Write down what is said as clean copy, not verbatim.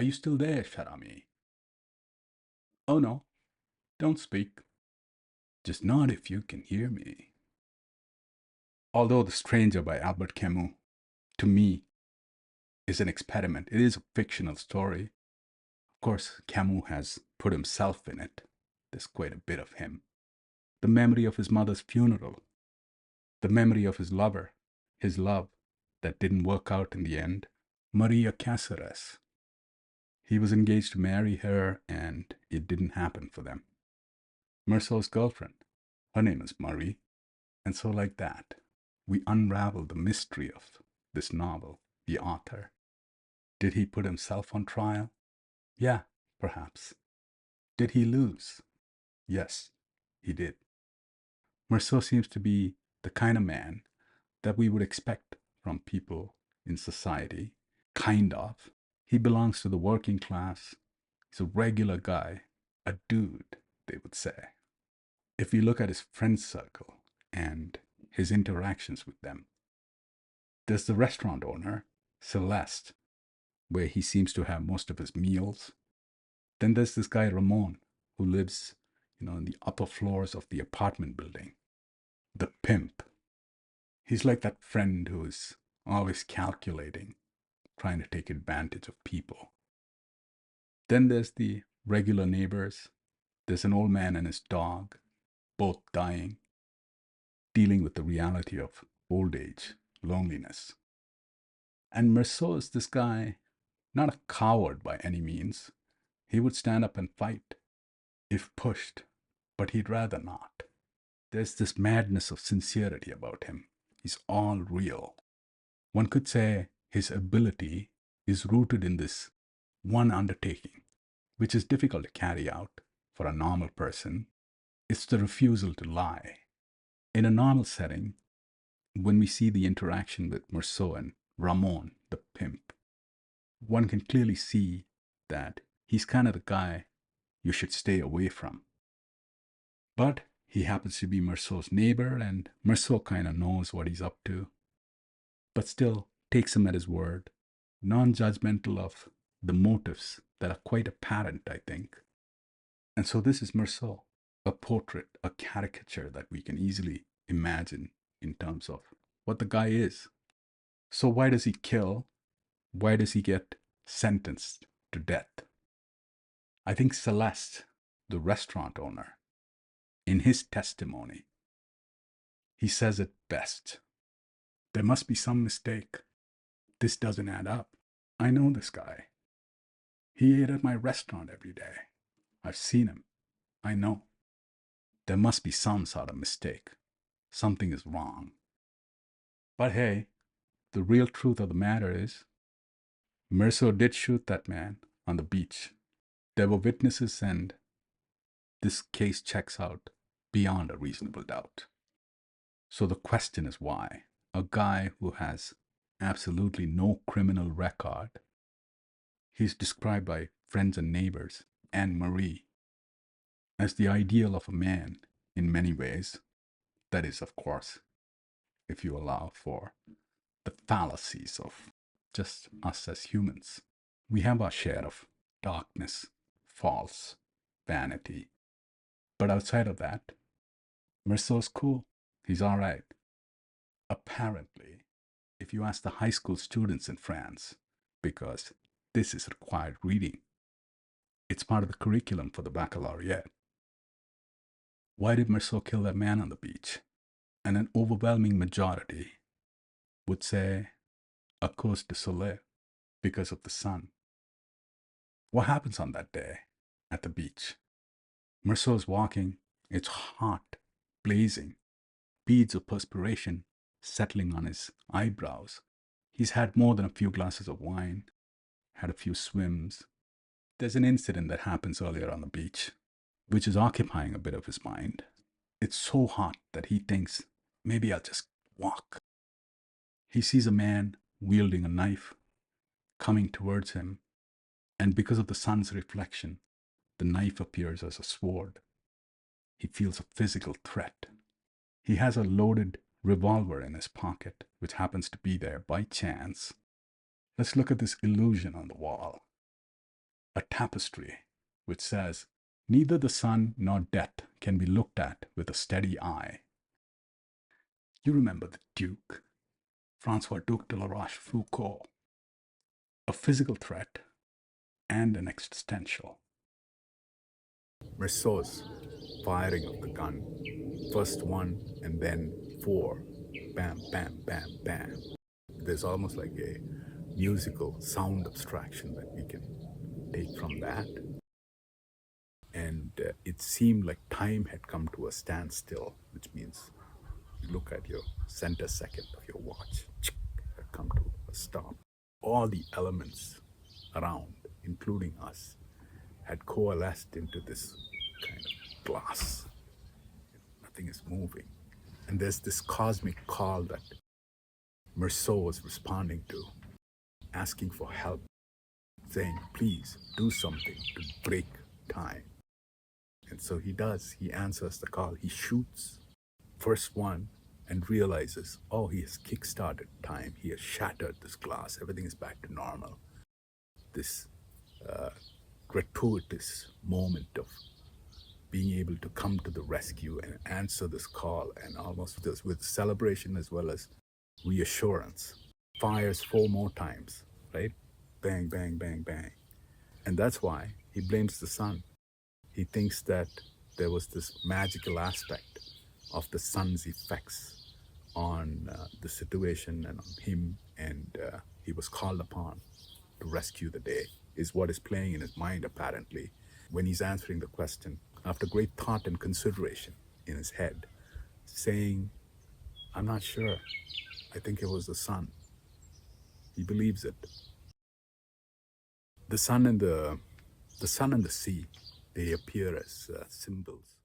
Are you still there, Sharami? Oh no, don't speak. Just nod if you can hear me. Although The Stranger by Albert Camus, to me, is an experiment. It is a fictional story. Of course, Camus has put himself in it. There's quite a bit of him. The memory of his mother's funeral, the memory of his love that didn't work out in the end, Maria Caceres. He was engaged to marry her and it didn't happen for them. Merceau's girlfriend, her name is Marie, and so like that, we unravel the mystery of this novel, the author. Did he put himself on trial? Yeah, perhaps. Did he lose? Yes, he did. Merceau seems to be the kind of man that we would expect from people in society. Kind of. He belongs to the working class. He's a regular guy, a dude, they would say. If we look at his friend circle and his interactions with them, there's the restaurant owner, Celeste, where he seems to have most of his meals. Then there's this guy, Ramon, who lives, in the upper floors of the apartment building. The pimp. He's like that friend who's always calculating, trying to take advantage of people. Then there's the regular neighbors. There's an old man and his dog, both dying, dealing with the reality of old age, loneliness. And Merceau is this guy, not a coward by any means. He would stand up and fight if pushed, but he'd rather not. There's this madness of sincerity about him. He's all real. One could say his ability is rooted in this one undertaking, which is difficult to carry out for a normal person. It's the refusal to lie. In a normal setting, when we see the interaction with Merceau and Ramon, the pimp, one can clearly see that he's kind of the guy you should stay away from. But he happens to be Merceau's neighbor, and Merceau kind of knows what he's up to, but still takes him at his word, non judgmental of the motives that are quite apparent, I think. And so this is Merceau, a portrait, a caricature that we can easily imagine in terms of what the guy is. So why does he kill? Why does he get sentenced to death? I think Celeste, the restaurant owner, in his testimony, he says it best. There must be some mistake. This doesn't add up. I know this guy. He ate at my restaurant every day. I've seen him. I know. There must be some sort of mistake. Something is wrong. But hey, the real truth of the matter is, Merceau did shoot that man on the beach. There were witnesses, and this case checks out beyond a reasonable doubt. So the question is why? A guy who has absolutely no criminal record. He's described by friends and neighbors and Marie as the ideal of a man in many ways. That is, of course, if you allow for the fallacies of just us as humans. We have our share of darkness, false, vanity. But outside of that, Merceau's cool. He's all right. Apparently, if you ask the high school students in France, because this is required reading, it's part of the curriculum for the baccalaureate. Why did Merceau kill that man on the beach? And an overwhelming majority would say a cause de soleil, because of the sun. What happens on that day at the beach? Merceau's walking, it's hot, blazing, beads of perspiration settling on his eyebrows. He's had more than a few glasses of wine, had a few swims. There's an incident that happens earlier on the beach, which is occupying a bit of his mind. It's so hot that he thinks, maybe I'll just walk. He sees a man wielding a knife coming towards him, and because of the sun's reflection, the knife appears as a sword. He feels a physical threat. He has a loaded revolver in his pocket, which happens to be there by chance. Let's look at this illusion on the wall. a tapestry which says, "Neither the sun nor death can be looked at with a steady eye." You remember the Duke, Francois Duc de la Rochefoucauld, a physical threat and an existential. Merceau's firing of the gun, first one and then four, bam, bam, bam, bam. There's almost like a musical sound abstraction that we can take from that. And it seemed like time had come to a standstill, which means you look at your center second of your watch, had come to a stop. All the elements around, including us, had coalesced into this kind of glass. Nothing is moving. And there's this cosmic call that Merceau was responding to, asking for help, saying, please do something to break time. And so he does. He answers the call. He shoots first one and realizes, oh, he has kickstarted time. He has shattered this glass. Everything is back to normal. This gratuitous moment of being able to come to the rescue and answer this call, and almost with celebration as well as reassurance, fires 4 more times, right? Bang, bang, bang, bang. And that's why he blames the sun. He thinks that there was this magical aspect of the sun's effects on the situation and on him, and he was called upon to rescue the day, is what is playing in his mind apparently when he's answering the question after great thought and consideration in his head, saying, I'm not sure. I think it was the sun. He believes it. The sun and the sea, they appear as symbols